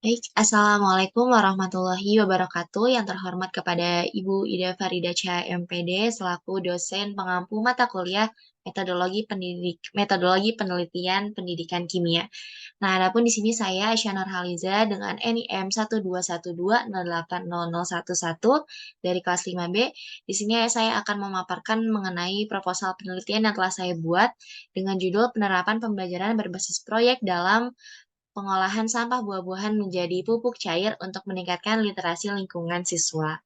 Baik, Assalamualaikum warahmatullahi wabarakatuh. Yang terhormat kepada Ibu Ida Farida CHMPD selaku dosen pengampu mata kuliah Metodologi Penelitian Pendidikan Kimia. Nah, adapun di sini saya Aisyah Nurhaliza dengan NIM 12120800011 dari kelas 5B. Di sini saya akan memaparkan mengenai proposal penelitian yang telah saya buat dengan judul penerapan pembelajaran berbasis proyek dalam pengolahan sampah buah-buahan menjadi pupuk cair untuk meningkatkan literasi lingkungan siswa.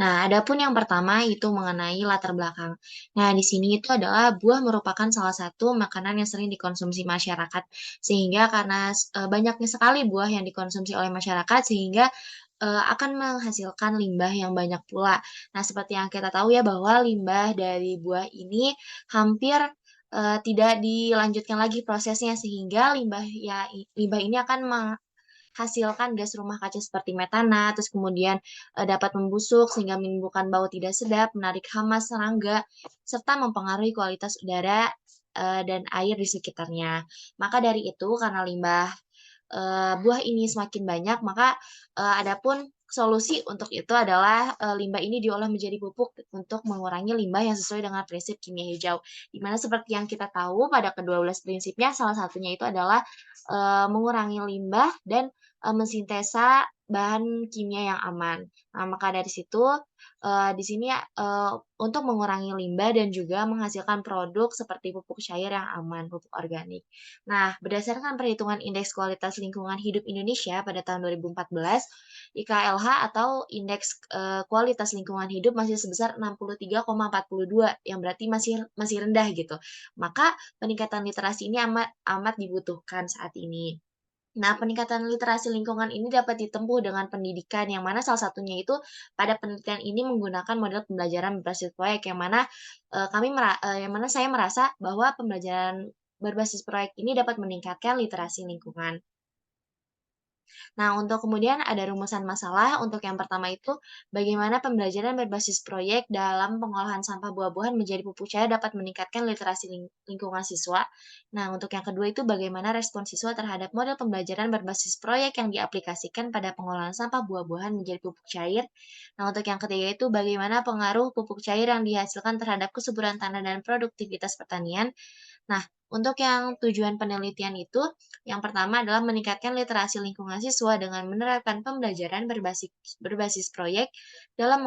Nah, adapun yang pertama itu mengenai latar belakang. Nah, di sini itu adalah buah merupakan salah satu makanan yang sering dikonsumsi masyarakat. Sehingga karena banyaknya sekali buah yang dikonsumsi oleh masyarakat sehingga akan menghasilkan limbah yang banyak pula. Nah, seperti yang kita tahu ya bahwa limbah dari buah ini hampir tidak dilanjutkan lagi prosesnya sehingga limbah ini akan hasilkan gas rumah kaca seperti metana, terus kemudian dapat membusuk sehingga menimbulkan bau tidak sedap, menarik hama, serangga, serta mempengaruhi kualitas udara dan air di sekitarnya. Maka dari itu, karena limbah buah ini semakin banyak, maka adapun solusi untuk itu adalah limbah ini diolah menjadi pupuk untuk mengurangi limbah yang sesuai dengan prinsip kimia hijau. Di mana seperti yang kita tahu pada ke-12 prinsipnya, salah satunya itu adalah mengurangi limbah dan mensintesa bahan kimia yang aman. Nah, maka dari situ di sini untuk mengurangi limbah dan juga menghasilkan produk seperti pupuk cair yang aman, pupuk organik. Nah, berdasarkan perhitungan Indeks Kualitas Lingkungan Hidup Indonesia pada tahun 2014, IKLH atau Indeks Kualitas Lingkungan Hidup masih sebesar 63,42, yang berarti masih masih rendah gitu. Maka peningkatan literasi ini amat amat dibutuhkan saat ini. Nah, peningkatan literasi lingkungan ini dapat ditempuh dengan pendidikan, yang mana salah satunya itu pada penelitian ini menggunakan model pembelajaran berbasis proyek, yang mana saya merasa bahwa pembelajaran berbasis proyek ini dapat meningkatkan literasi lingkungan. Nah, untuk kemudian ada rumusan masalah. Untuk yang pertama itu, bagaimana pembelajaran berbasis proyek dalam pengolahan sampah buah-buahan menjadi pupuk cair dapat meningkatkan literasi lingkungan siswa. Nah, untuk yang kedua itu, bagaimana respon siswa terhadap model pembelajaran berbasis proyek yang diaplikasikan pada pengolahan sampah buah-buahan menjadi pupuk cair. Nah, untuk yang ketiga itu, bagaimana pengaruh pupuk cair yang dihasilkan terhadap kesuburan tanah dan produktivitas pertanian. Nah, untuk yang tujuan penelitian itu, yang pertama adalah meningkatkan literasi lingkungan siswa dengan menerapkan pembelajaran berbasis proyek dalam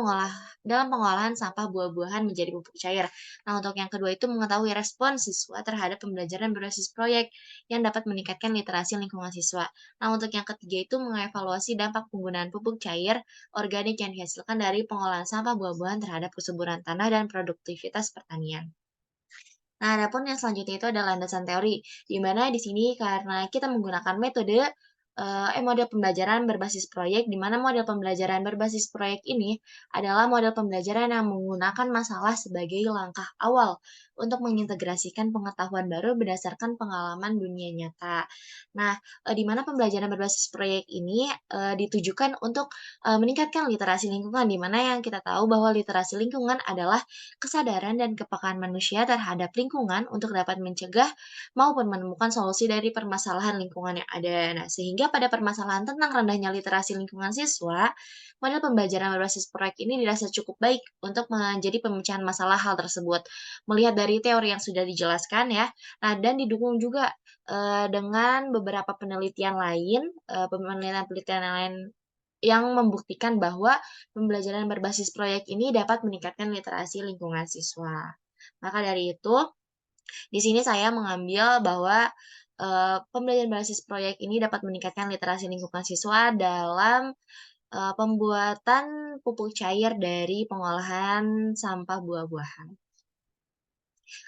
pengolahan sampah buah-buahan menjadi pupuk cair. Nah, untuk yang kedua itu mengetahui respon siswa terhadap pembelajaran berbasis proyek yang dapat meningkatkan literasi lingkungan siswa. Nah, untuk yang ketiga itu mengevaluasi dampak penggunaan pupuk cair organik yang dihasilkan dari pengolahan sampah buah-buahan terhadap kesuburan tanah dan produktivitas pertanian. Nah, adapun yang selanjutnya itu adalah landasan teori, di mana di sini karena kita menggunakan model pembelajaran berbasis proyek, di mana model pembelajaran berbasis proyek ini adalah model pembelajaran yang menggunakan masalah sebagai langkah awal untuk mengintegrasikan pengetahuan baru berdasarkan pengalaman dunia nyata. Nah, di mana pembelajaran berbasis proyek ini ditujukan untuk meningkatkan literasi lingkungan, di mana yang kita tahu bahwa literasi lingkungan adalah kesadaran dan kepekaan manusia terhadap lingkungan untuk dapat mencegah maupun menemukan solusi dari permasalahan lingkungan yang ada. Nah, sehingga pada permasalahan tentang rendahnya literasi lingkungan siswa, model pembelajaran berbasis proyek ini dirasa cukup baik untuk menjadi pemecahan masalah hal tersebut. Melihat dari teori yang sudah dijelaskan ya, nah dan didukung juga dengan beberapa penelitian-penelitian lain yang membuktikan bahwa pembelajaran berbasis proyek ini dapat meningkatkan literasi lingkungan siswa. Maka dari itu, di sini saya mengambil bahwa pembelajaran berbasis proyek ini dapat meningkatkan literasi lingkungan siswa dalam pembuatan pupuk cair dari pengolahan sampah buah-buahan.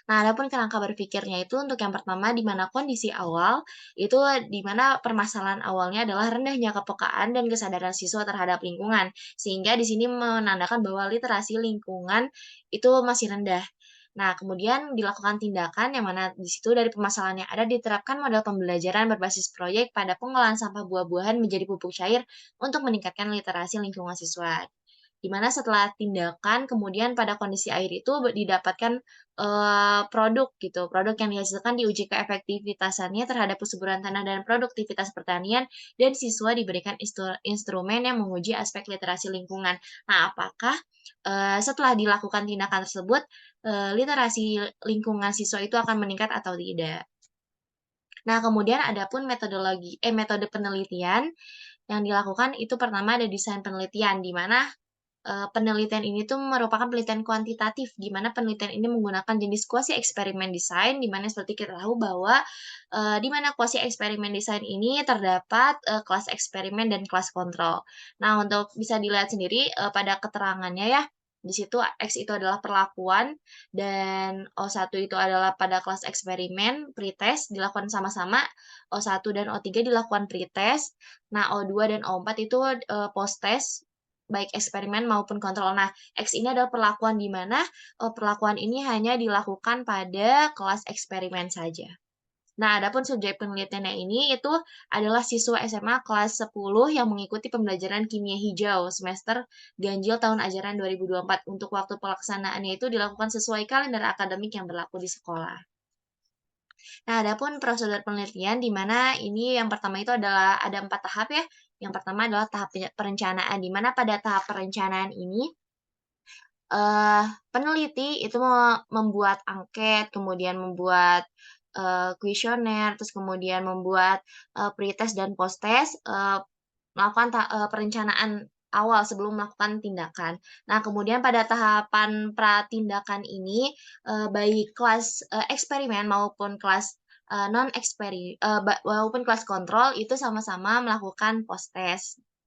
Nah, adapun kerangka berpikirnya itu untuk yang pertama di mana kondisi awal, itu di mana permasalahan awalnya adalah rendahnya kepekaan dan kesadaran siswa terhadap lingkungan. Sehingga di sini menandakan bahwa literasi lingkungan itu masih rendah. Nah, kemudian dilakukan tindakan yang mana di situ dari permasalahan yang ada diterapkan model pembelajaran berbasis proyek pada pengolahan sampah buah-buahan menjadi pupuk cair untuk meningkatkan literasi lingkungan siswa. Di mana setelah tindakan kemudian pada kondisi air itu didapatkan, produk gitu, produk yang dihasilkan diuji keefektivitasannya terhadap kesuburan tanah dan produktivitas pertanian dan siswa diberikan instrumen yang menguji aspek literasi lingkungan. Nah, apakah, setelah dilakukan tindakan tersebut, literasi lingkungan siswa itu akan meningkat atau tidak? Nah, kemudian ada pun metode penelitian yang dilakukan itu pertama ada desain penelitian, di mana penelitian ini tuh merupakan penelitian kuantitatif, di mana penelitian ini menggunakan jenis kuasi eksperimen desain, di mana seperti kita tahu bahwa, di mana kuasi eksperimen desain ini terdapat, kelas eksperimen dan kelas kontrol. Nah, untuk bisa dilihat sendiri, pada keterangannya ya, di situ X itu adalah perlakuan dan O1 itu adalah pada kelas eksperimen, pretest dilakukan sama-sama, O1 dan O3 dilakukan pretest, nah O2 dan O4 itu, post-test baik eksperimen maupun kontrol. Nah, X ini adalah perlakuan di mana, perlakuan ini hanya dilakukan pada kelas eksperimen saja. Nah, adapun subjek penelitiannya ini itu adalah siswa SMA kelas 10 yang mengikuti pembelajaran kimia hijau semester ganjil tahun ajaran 2024. Untuk waktu pelaksanaannya itu dilakukan sesuai kalender akademik yang berlaku di sekolah. Nah, adapun prosedur penelitian di mana ini yang pertama itu adalah ada 4 tahap ya. Yang pertama adalah tahap perencanaan, di mana pada tahap perencanaan ini peneliti itu membuat angket, kemudian membuat, kuesioner, terus kemudian membuat, pretest dan posttest, melakukan perencanaan awal sebelum melakukan tindakan. Nah, kemudian pada tahapan pratindakan ini, baik kelas, eksperimen maupun kelas, non eksperi maupun kelas kontrol itu sama-sama melakukan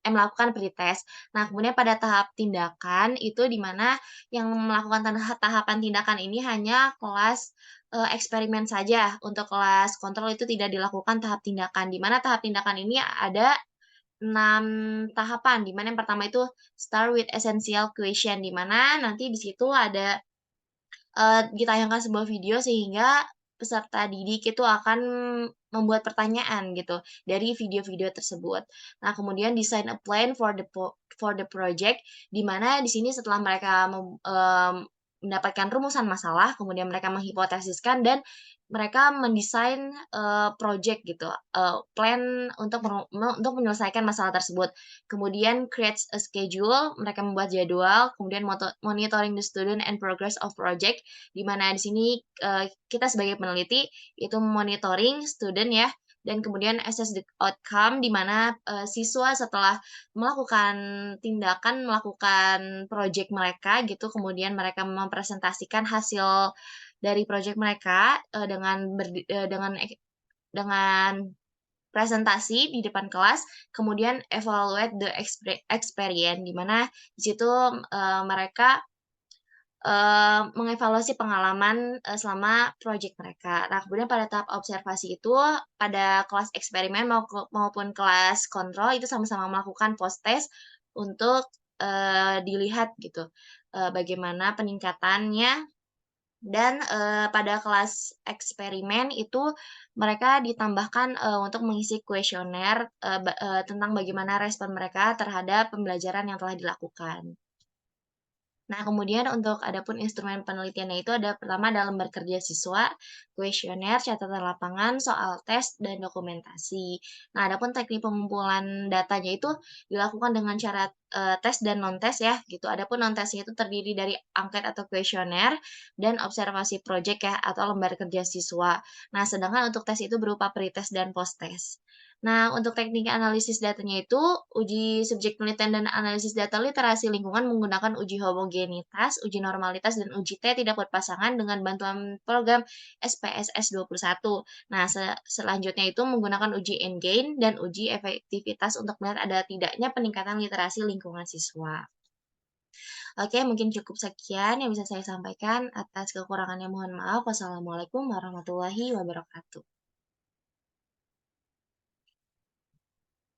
melakukan pretest. Nah, kemudian pada tahap tindakan itu di mana yang melakukan tahapan tindakan ini hanya kelas, eksperimen saja, untuk kelas kontrol itu tidak dilakukan tahap tindakan, di mana tahap tindakan ini ada 6 tahapan, di mana yang pertama itu start with essential question, di mana nanti di situ ada, ditayangkan sebuah video sehingga peserta didik itu akan membuat pertanyaan gitu dari video-video tersebut. Nah, kemudian design a plan for the project, di mana di sini setelah mereka mendapatkan rumusan masalah, kemudian mereka menghipotesiskan dan mereka mendesain, project gitu, plan untuk menyelesaikan masalah tersebut. Kemudian creates a schedule, mereka membuat jadwal, kemudian monitoring the student and progress of project, di mana di sini, kita sebagai peneliti itu monitoring student ya, dan kemudian assess the outcome, di mana, siswa setelah melakukan tindakan, melakukan project mereka gitu, kemudian mereka mempresentasikan hasil dari project mereka, dengan presentasi di depan kelas, kemudian evaluate the experience, di mana di situ, mereka, mengevaluasi pengalaman, selama project mereka. Nah, kemudian pada tahap observasi itu, pada kelas eksperimen maupun kelas kontrol itu sama-sama melakukan post test untuk, dilihat gitu, bagaimana peningkatannya dan, pada kelas eksperimen itu mereka ditambahkan, untuk mengisi kuesioner, tentang bagaimana respon mereka terhadap pembelajaran yang telah dilakukan. Nah, kemudian untuk adapun instrumen penelitiannya itu ada pertama dalam bekerja siswa, kuesioner, catatan lapangan, soal tes, dan dokumentasi. Nah, adapun teknik pengumpulan datanya itu dilakukan dengan cara, tes dan non-tes ya, gitu. Adapun non-tesnya itu terdiri dari angket atau kuesioner dan observasi project ya, atau lembar kerja siswa. Nah, sedangkan untuk tes itu berupa pretest dan post-test. Nah, untuk teknik analisis datanya itu, uji subjek penelitian dan analisis data literasi lingkungan menggunakan uji homogenitas, uji normalitas, dan uji T tidak berpasangan dengan bantuan program SPSS 21. Nah, selanjutnya itu menggunakan uji N-gain dan uji efektivitas untuk melihat ada tidaknya peningkatan literasi lingkungan siswa. Oke, mungkin cukup sekian yang bisa saya sampaikan. Atas kekurangannya mohon maaf. Wassalamualaikum warahmatullahi wabarakatuh.